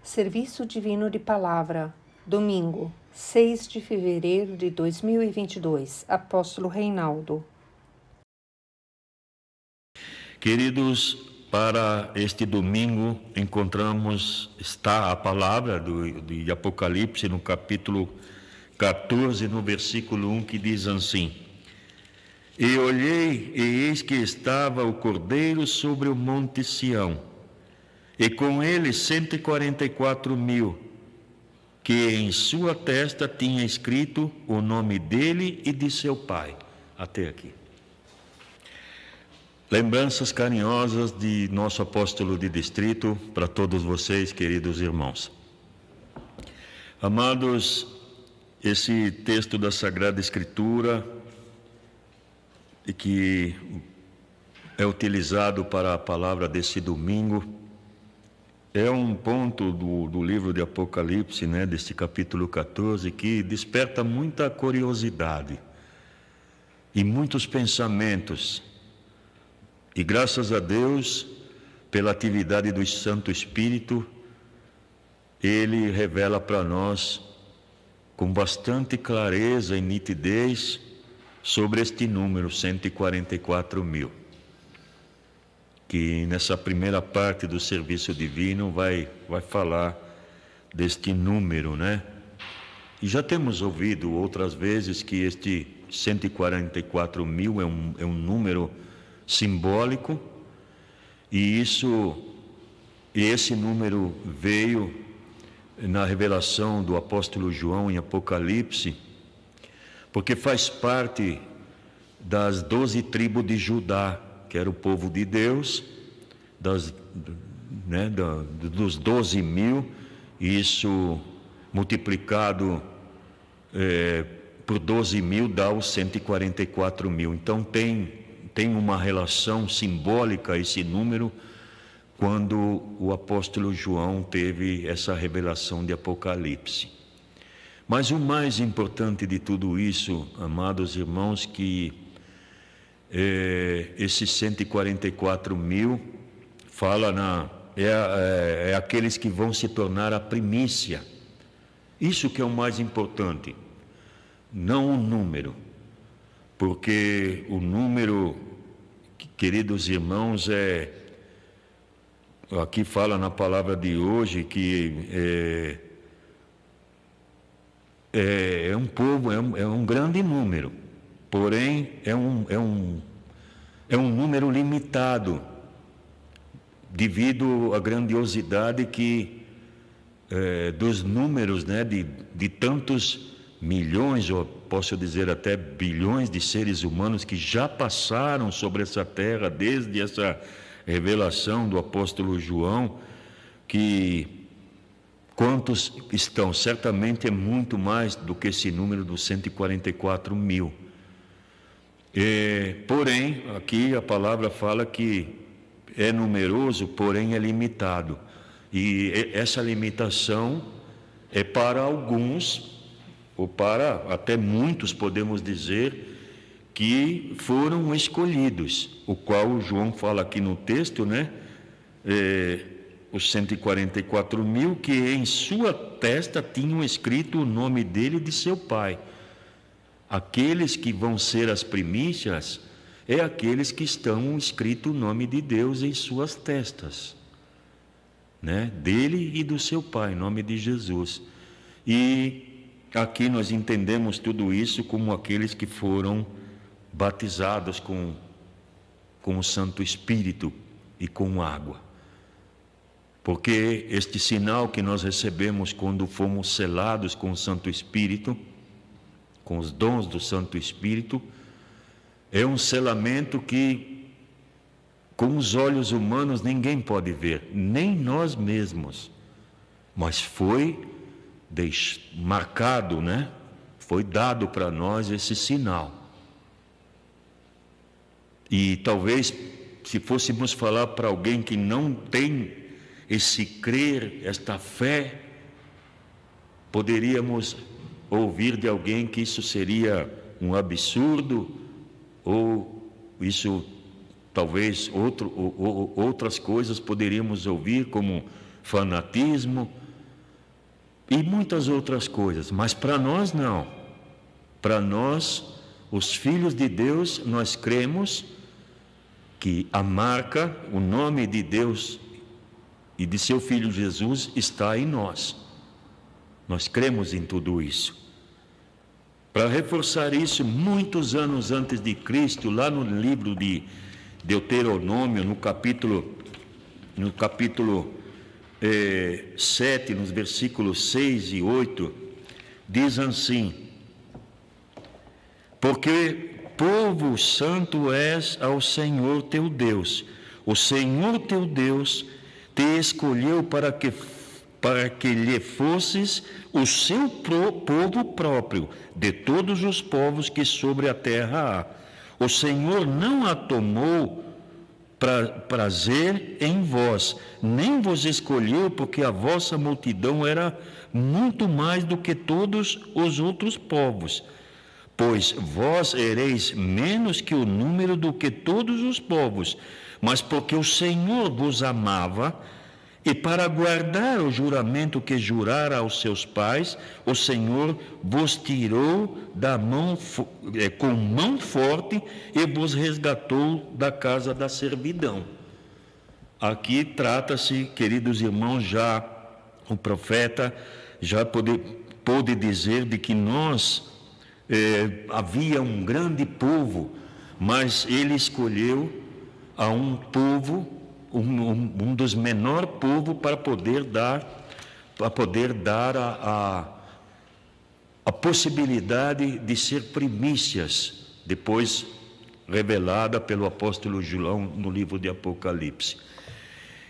Serviço Divino de Palavra, domingo, 6 de fevereiro de 2022, Apóstolo Reinaldo. Queridos, para este domingo está a palavra de Apocalipse no capítulo 14, no versículo 1, que diz assim: E olhei, e eis que estava o Cordeiro sobre o monte Sião, e com ele 144.000, que em sua testa tinha escrito o nome dele e de seu pai. Até aqui. Lembranças carinhosas de nosso apóstolo de distrito para todos vocês, queridos irmãos. Amados, esse texto da Sagrada Escritura, que é utilizado para a palavra desse domingo, é um ponto do livro de Apocalipse, deste capítulo 14, que desperta muita curiosidade e muitos pensamentos. E graças a Deus, pela atividade do Santo Espírito, Ele revela para nós com bastante clareza e nitidez sobre este número, 144.000. Que nessa primeira parte do serviço divino vai falar deste número, E já temos ouvido outras vezes que este 144.000 é um número simbólico, e esse número veio na revelação do apóstolo João em Apocalipse, porque faz parte das 12 tribos de Judá, que era o povo de Deus, dos 12.000, isso multiplicado por 12.000 dá os 144.000. Então tem uma relação simbólica esse número, quando o apóstolo João teve essa revelação de Apocalipse. Mas o mais importante de tudo isso, amados irmãos, que esses 144.000 fala é aqueles que vão se tornar a primícia. Isso que é o mais importante, não o número, porque o número, queridos irmãos, aqui fala na palavra de hoje que é um povo, é um grande número, porém é um número limitado, devido à grandiosidade dos números, de tantos milhões, ou posso dizer até bilhões de seres humanos que já passaram sobre essa terra desde essa revelação do apóstolo João, que quantos estão? Certamente é muito mais do que esse número dos 144.000. Porém, aqui a palavra fala que é numeroso, porém é limitado. E essa limitação é para alguns, ou para até muitos, podemos dizer, que foram escolhidos, o qual João fala aqui no texto, os 144.000, que em sua testa tinham escrito o nome dele e de seu pai. Aqueles que vão ser as primícias é aqueles que estão escrito o nome de Deus em suas testas, dele e do seu pai, em nome de Jesus. E aqui nós entendemos tudo isso como aqueles que foram batizados com o Santo Espírito e com água. Porque este sinal que nós recebemos quando fomos selados com o Santo Espírito, com os dons do Santo Espírito, é um selamento que com os olhos humanos ninguém pode ver, nem nós mesmos, mas foi marcado, foi dado para nós esse sinal. E talvez, se fôssemos falar para alguém que não tem esse crer, esta fé, poderíamos ouvir de alguém que isso seria um absurdo, ou isso talvez outras coisas poderíamos ouvir como fanatismo, e muitas outras coisas, mas para nós não. Para nós, os filhos de Deus, nós cremos que a marca, o nome de Deus e de seu Filho Jesus está em nós. Nós cremos em tudo isso. Para reforçar isso, muitos anos antes de Cristo, lá no livro de Deuteronômio, no capítulo 7, nos versículos 6 e 8, diz assim: porque povo santo és ao Senhor teu Deus. O Senhor teu Deus te escolheu para que lhe fosses o seu povo próprio, de todos os povos que sobre a terra há. O Senhor não a tomou prazer em vós, nem vos escolheu, porque a vossa multidão era muito mais do que todos os outros povos. Pois vós ereis menos que o número do que todos os povos, mas porque o Senhor vos amava, e para guardar o juramento que jurara aos seus pais, o Senhor vos tirou da mão, com mão forte, e vos resgatou da casa da servidão. Aqui trata-se, queridos irmãos, já o profeta já pôde dizer de que havia um grande povo, mas ele escolheu a um povo, um dos menores povos, para poder dar a possibilidade de ser primícias, depois revelada pelo apóstolo João no livro de Apocalipse.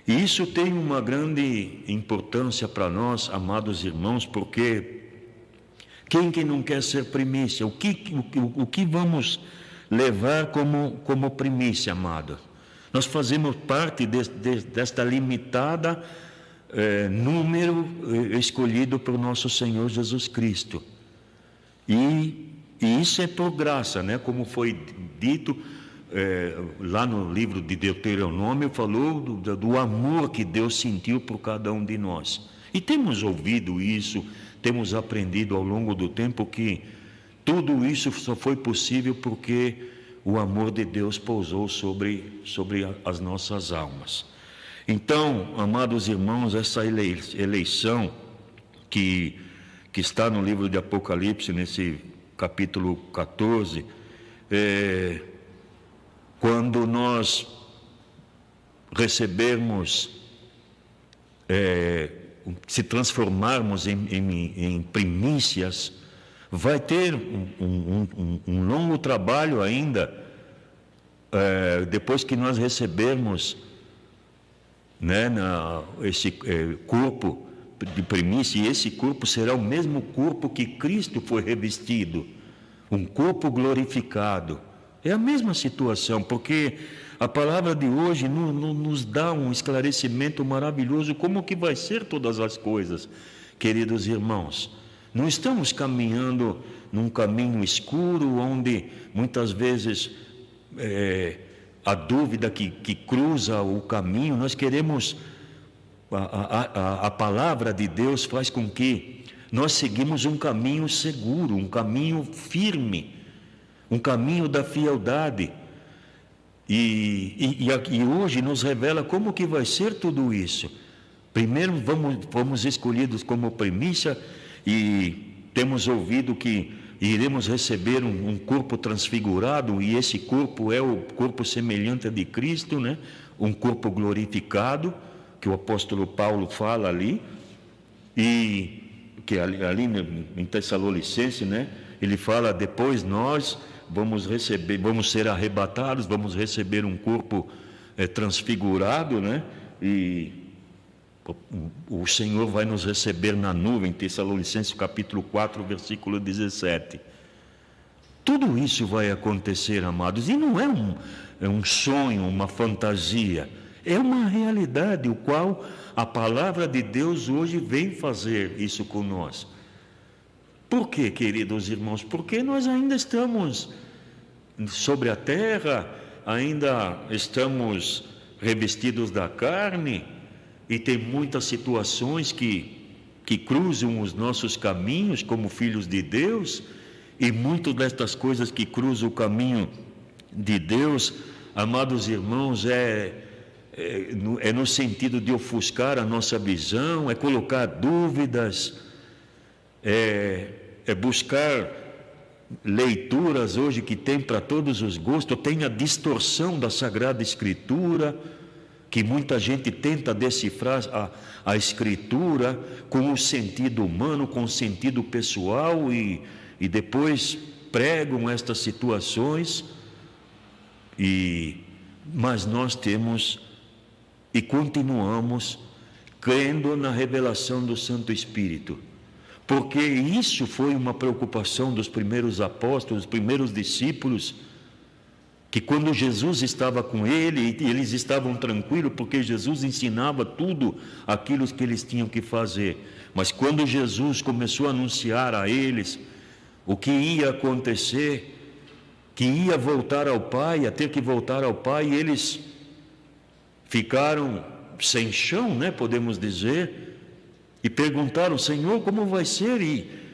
E isso tem uma grande importância para nós, amados irmãos, porque quem que não quer ser primícia? O que vamos levar como primícia, amado? Nós fazemos parte desta limitada número escolhido pelo nosso Senhor Jesus Cristo. E isso é por graça, né? Como foi dito lá no livro de Deuteronômio, falou do amor que Deus sentiu por cada um de nós. E temos ouvido isso, temos aprendido ao longo do tempo que tudo isso só foi possível porque o amor de Deus pousou sobre as nossas almas. Então, amados irmãos, essa eleição que está no livro de Apocalipse, nesse capítulo 14, quando nós recebermos, se transformarmos em primícias, vai ter um longo trabalho ainda, depois que nós recebermos, né, esse corpo de primícia, e esse corpo será o mesmo corpo que Cristo foi revestido, um corpo glorificado. É a mesma situação, porque a palavra de hoje nos dá um esclarecimento maravilhoso como que vai ser todas as coisas, queridos irmãos. Não estamos caminhando num caminho escuro, onde muitas vezes a dúvida que cruza o caminho. Nós queremos, a palavra de Deus faz com que nós seguimos um caminho seguro, um caminho firme, um caminho da fialdade. E hoje nos revela como que vai ser tudo isso. Primeiro fomos escolhidos como primícia, e temos ouvido que iremos receber um corpo transfigurado, e esse corpo é o corpo semelhante de Cristo, né? Um corpo glorificado, que o apóstolo Paulo fala ali, e que ali em Tessalonicenses, né? Ele fala: depois nós vamos ser arrebatados, vamos receber um corpo transfigurado, né? E o Senhor vai nos receber na nuvem, Tessalonicenses capítulo 4, versículo 17. Tudo isso vai acontecer, amados, e não é um sonho, uma fantasia, é uma realidade, o qual a palavra de Deus hoje vem fazer isso com nós. Por quê, queridos irmãos? Porque nós ainda estamos sobre a terra, ainda estamos revestidos da carne, e tem muitas situações que que cruzam os nossos caminhos como filhos de Deus, e muitas destas coisas que cruzam o caminho de Deus, amados irmãos, é no sentido de ofuscar a nossa visão, é colocar dúvidas, é buscar leituras hoje que tem para todos os gostos, tem a distorção da Sagrada Escritura, que muita gente tenta decifrar a Escritura com o sentido humano, com o sentido pessoal, e depois pregam estas situações, mas nós temos e continuamos crendo na revelação do Santo Espírito, porque isso foi uma preocupação dos primeiros apóstolos, dos primeiros discípulos, que quando Jesus estava com eles estavam tranquilos, porque Jesus ensinava tudo aquilo que eles tinham que fazer. Mas quando Jesus começou a anunciar a eles o que ia acontecer, que ia voltar ao Pai, ia ter que voltar ao Pai, eles ficaram sem chão, né, podemos dizer, e perguntaram: Senhor, como vai ser? E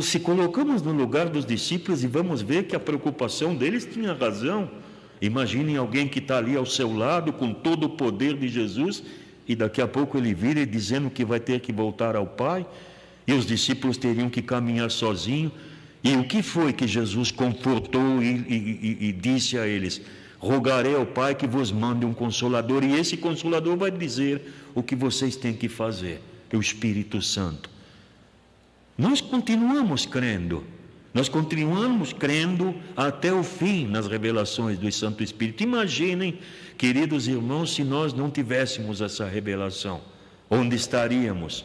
se colocamos no lugar dos discípulos e vamos ver que a preocupação deles tinha razão. Imaginem alguém que está ali ao seu lado com todo o poder de Jesus, e daqui a pouco ele vira dizendo que vai ter que voltar ao Pai, e os discípulos teriam que caminhar sozinhos. E o que foi que Jesus confortou e disse a eles? Rogarei ao Pai que vos mande um Consolador, e esse Consolador vai dizer o que vocês têm que fazer, é o Espírito Santo. Nós continuamos crendo até o fim nas revelações do Santo Espírito. Imaginem, queridos irmãos, se nós não tivéssemos essa revelação, onde estaríamos?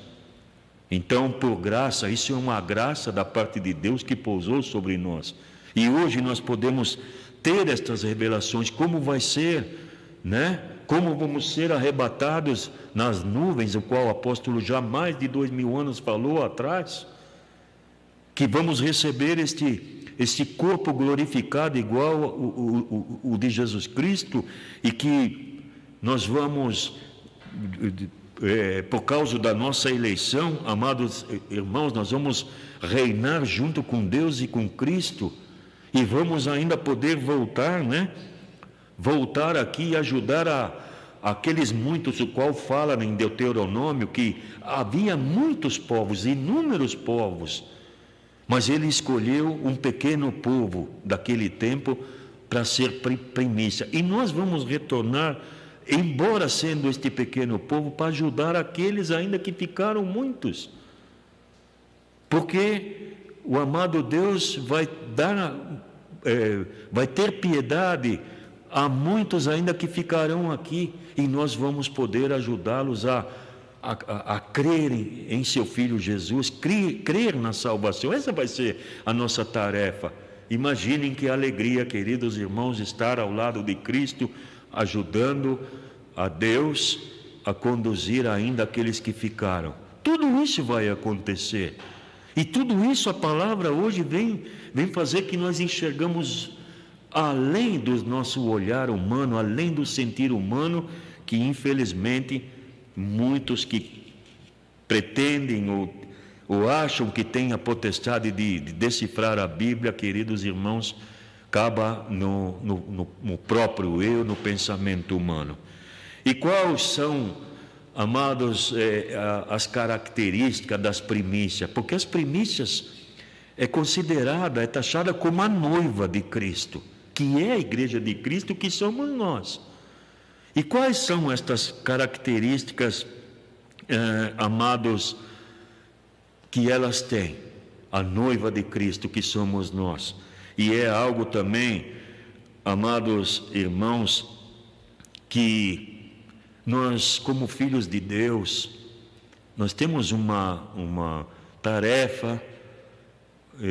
Então, por graça, isso é uma graça da parte de Deus que pousou sobre nós. E hoje nós podemos ter estas revelações. Como vai ser, né? Como vamos ser arrebatados nas nuvens, o qual o apóstolo já mais de 2000 anos falou atrás, que vamos receber este corpo glorificado igual o de Jesus Cristo, e que nós vamos, por causa da nossa eleição, amados irmãos, nós vamos reinar junto com Deus e com Cristo, e vamos ainda poder voltar, né? Voltar aqui e ajudar aqueles muitos, o qual fala em Deuteronômio, que havia muitos povos, inúmeros povos, mas ele escolheu um pequeno povo daquele tempo para ser primícia. E nós vamos retornar, embora sendo este pequeno povo, para ajudar aqueles ainda que ficaram muitos. Porque o amado Deus vai ter piedade a muitos ainda que ficarão aqui, e nós vamos poder ajudá-los a crerem em seu Filho Jesus, crer na salvação. Essa vai ser a nossa tarefa. Imaginem que alegria, queridos irmãos, estar ao lado de Cristo, ajudando a Deus a conduzir ainda aqueles que ficaram. Tudo isso vai acontecer, e tudo isso a palavra hoje vem fazer que nós enxergamos além do nosso olhar humano, além do sentir humano, que infelizmente muitos que pretendem ou acham que têm a potestade de decifrar a Bíblia, queridos irmãos, acaba no próprio eu, no pensamento humano. E quais são, amados, as características das primícias? Porque as primícias é considerada, é taxada como a noiva de Cristo, que é a igreja de Cristo, que somos nós. E quais são estas características, amados, que elas têm? A noiva de Cristo, que somos nós. E é algo também, amados irmãos, que nós, como filhos de Deus, nós temos uma tarefa,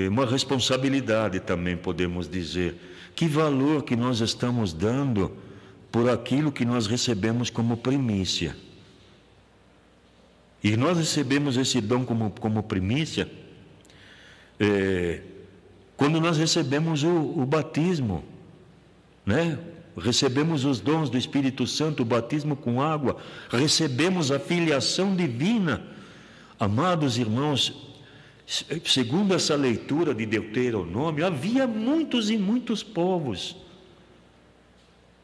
uma responsabilidade também, podemos dizer. Que valor que nós estamos dando por aquilo que nós recebemos como primícia? E nós recebemos esse dom como primícia quando nós recebemos o batismo, né? Recebemos os dons do Espírito Santo, o batismo com água, recebemos a filiação divina, Amados irmãos, segundo essa leitura de Deuteronômio, havia muitos e muitos povos.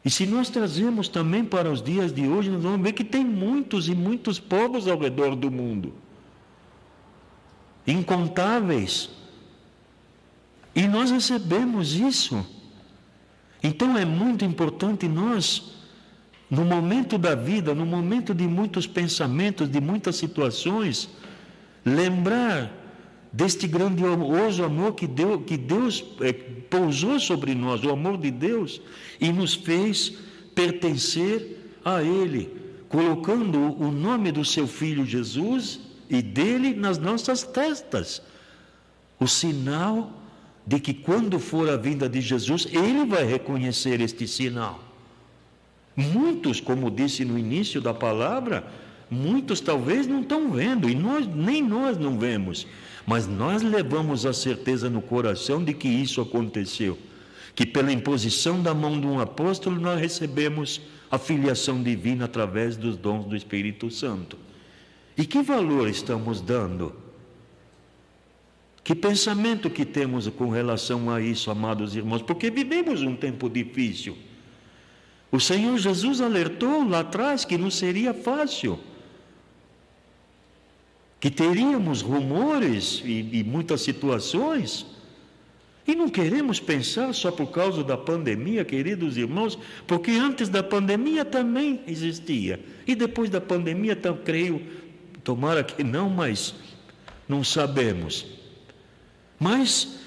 E se nós trazemos também para os dias de hoje, nós vamos ver que tem muitos e muitos povos ao redor do mundo. Incontáveis. E nós recebemos isso. Então é muito importante nós, no momento da vida, no momento de muitos pensamentos, de muitas situações, lembrar deste grandioso amor que Deus pousou sobre nós, o amor de Deus, e nos fez pertencer a Ele, colocando o nome do seu Filho Jesus e dele nas nossas testas. O sinal de que quando for a vinda de Jesus, Ele vai reconhecer este sinal. Muitos, como disse no início da palavra, muitos talvez não estão vendo, e nem nós não vemos, mas nós levamos a certeza no coração de que isso aconteceu, que pela imposição da mão de um apóstolo nós recebemos a filiação divina através dos dons do Espírito Santo. E que valor estamos dando? Que pensamento que temos com relação a isso, amados irmãos? Porque vivemos um tempo difícil. O Senhor Jesus alertou lá atrás que não seria fácil, que teríamos rumores e muitas situações, e não queremos pensar só por causa da pandemia, queridos irmãos, porque antes da pandemia também existia, e depois da pandemia, creio, tomara que não, mas não sabemos. Mas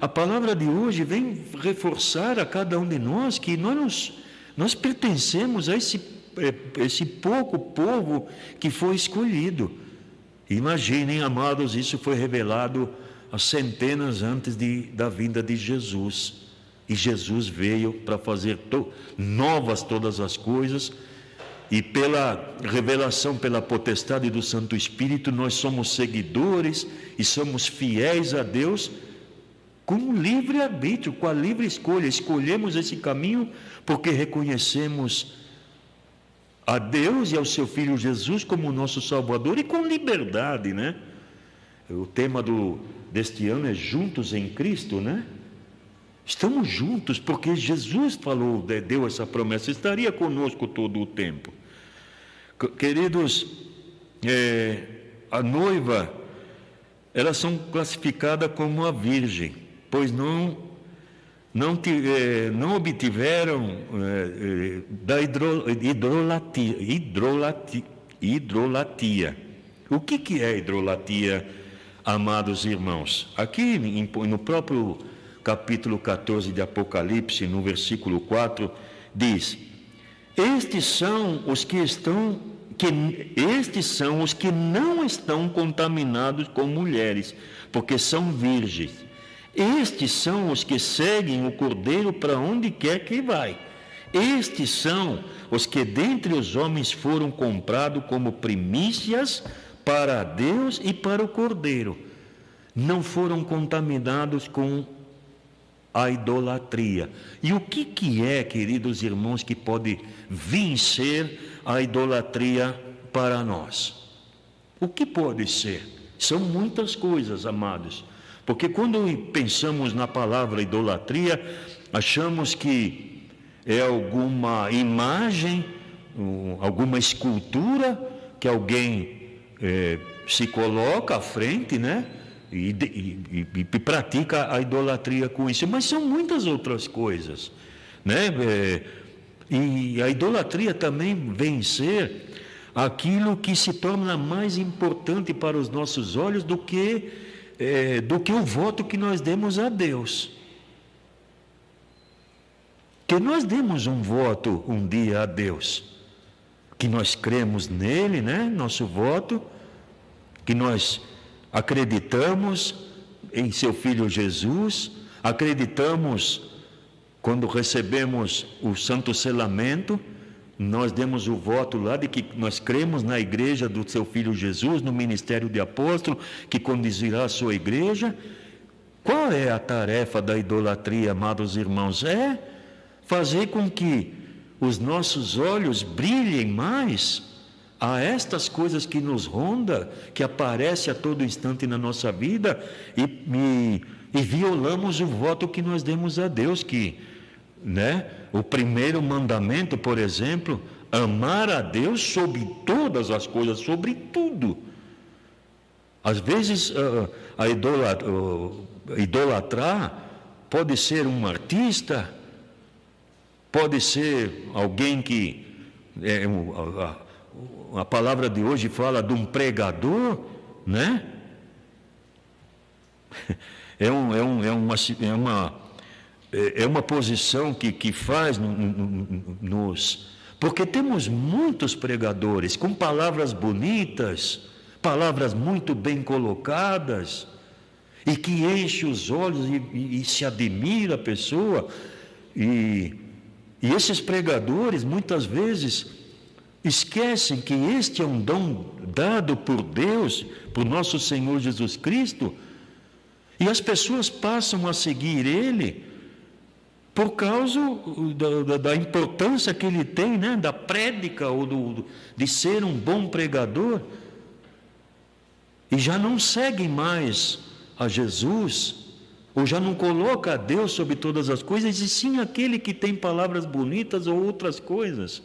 a palavra de hoje vem reforçar a cada um de nós que nós pertencemos a esse pouco povo que foi escolhido. Imaginem, amados, isso foi revelado há centenas antes da vinda de Jesus. E Jesus veio para fazer novas todas as coisas. E pela revelação, pela potestade do Santo Espírito, nós somos seguidores e somos fiéis a Deus com livre-arbítrio, com a livre escolha. Escolhemos esse caminho porque reconhecemos a Deus e ao seu Filho Jesus como nosso Salvador, e com liberdade, né? O tema deste ano é Juntos em Cristo, né? Estamos juntos porque Jesus deu essa promessa, estaria conosco todo o tempo. Queridos, a noiva, elas são classificadas como a virgem, pois não obtiveram da hidrolatia. O que é hidrolatia, amados irmãos? Aqui no próprio capítulo 14 de Apocalipse, no versículo 4, diz: Estes são os que não estão contaminados com mulheres, porque são virgens. Estes são os que seguem o Cordeiro para onde quer que vai. Estes são os que dentre os homens foram comprados como primícias para Deus e para o Cordeiro. Não foram contaminados com a idolatria. E o que é, queridos irmãos, que pode vencer a idolatria para nós? O que pode ser? São muitas coisas, amados. Porque quando pensamos na palavra idolatria, achamos que é alguma imagem, alguma escultura que alguém se coloca à frente, né? E pratica a idolatria com isso. Mas são muitas outras coisas, né? E a idolatria também vem ser aquilo que se torna mais importante para os nossos olhos do que o voto que nós demos a Deus. Que nós demos um voto um dia a Deus, que nós cremos nele, né? Nosso voto, que nós acreditamos em seu Filho Jesus, acreditamos quando recebemos o santo selamento, nós demos o voto lá de que nós cremos na igreja do seu Filho Jesus, no ministério de apóstolo, que conduzirá a sua igreja. Qual é a tarefa da idolatria, amados irmãos? É fazer com que os nossos olhos brilhem mais a estas coisas que nos ronda, que aparece a todo instante na nossa vida, e violamos o voto que nós demos a Deus, que, né, o primeiro mandamento, por exemplo, amar a Deus sobre todas as coisas, sobre tudo. Às vezes, idolatrar pode ser um artista, pode ser alguém que... a palavra de hoje fala de um pregador, né? É uma posição que faz porque temos muitos pregadores com palavras bonitas, palavras muito bem colocadas, e que enche os olhos e se admira a pessoa, e esses pregadores muitas vezes esquecem que este é um dom dado por Deus, por nosso Senhor Jesus Cristo, e as pessoas passam a seguir Ele por causa da importância que Ele tem, né? Da prédica, ou de ser um bom pregador, e já não seguem mais a Jesus, ou já não coloca a Deus sobre todas as coisas, e sim aquele que tem palavras bonitas ou outras coisas.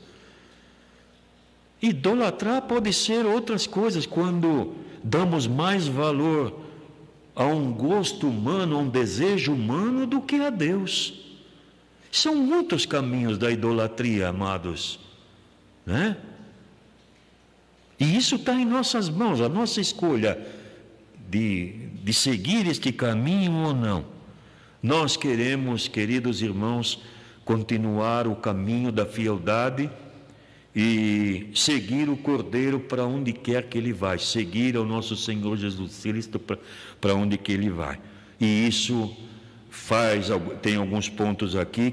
Idolatrar pode ser outras coisas, quando damos mais valor a um gosto humano, a um desejo humano, do que a Deus. São muitos caminhos da idolatria, amados, né? E isso está em nossas mãos, a nossa escolha de seguir este caminho ou não. Nós queremos, queridos irmãos, continuar o caminho da fieldade e seguir o Cordeiro para onde quer que Ele vai, seguir ao nosso Senhor Jesus Cristo para onde que Ele vai. E isso tem alguns pontos aqui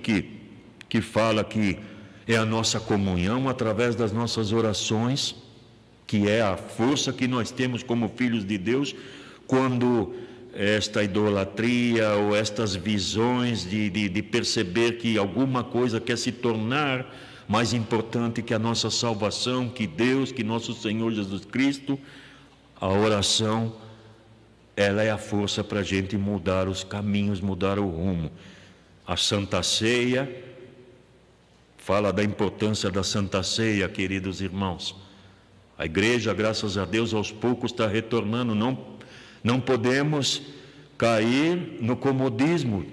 que fala que é a nossa comunhão através das nossas orações, que é a força que nós temos como filhos de Deus, quando esta idolatria ou estas visões de perceber que alguma coisa quer se tornar mais importante que a nossa salvação, que Deus, que nosso Senhor Jesus Cristo, a oração, ela é a força para a gente mudar os caminhos, mudar o rumo. A Santa Ceia fala da importância da Santa Ceia, queridos irmãos. A igreja, graças a Deus, aos poucos está retornando. Não podemos cair no comodismo.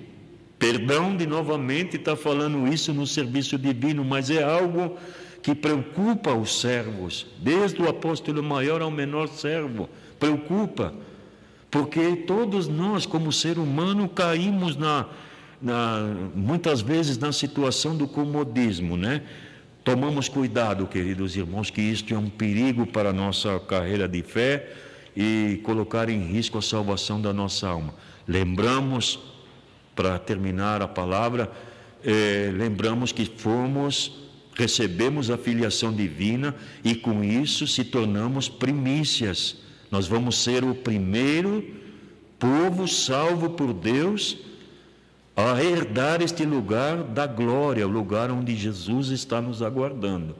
Perdão de novamente estar falando isso no serviço divino, mas é algo que preocupa os servos, desde o apóstolo maior ao menor servo, preocupa, porque todos nós, como ser humano, caímos muitas vezes na situação do comodismo, né? Tomamos cuidado, queridos irmãos, que isto é um perigo para a nossa carreira de fé e colocar em risco a salvação da nossa alma. Lembramos, para terminar a palavra, lembramos que recebemos a filiação divina e com isso se tornamos primícias. Nós vamos ser o primeiro povo salvo por Deus a herdar este lugar da glória, o lugar onde Jesus está nos aguardando.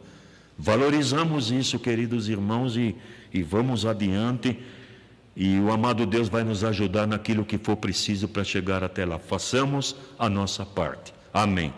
Valorizamos isso, queridos irmãos, e vamos adiante, e o amado Deus vai nos ajudar naquilo que for preciso para chegar até lá. Façamos a nossa parte. Amém.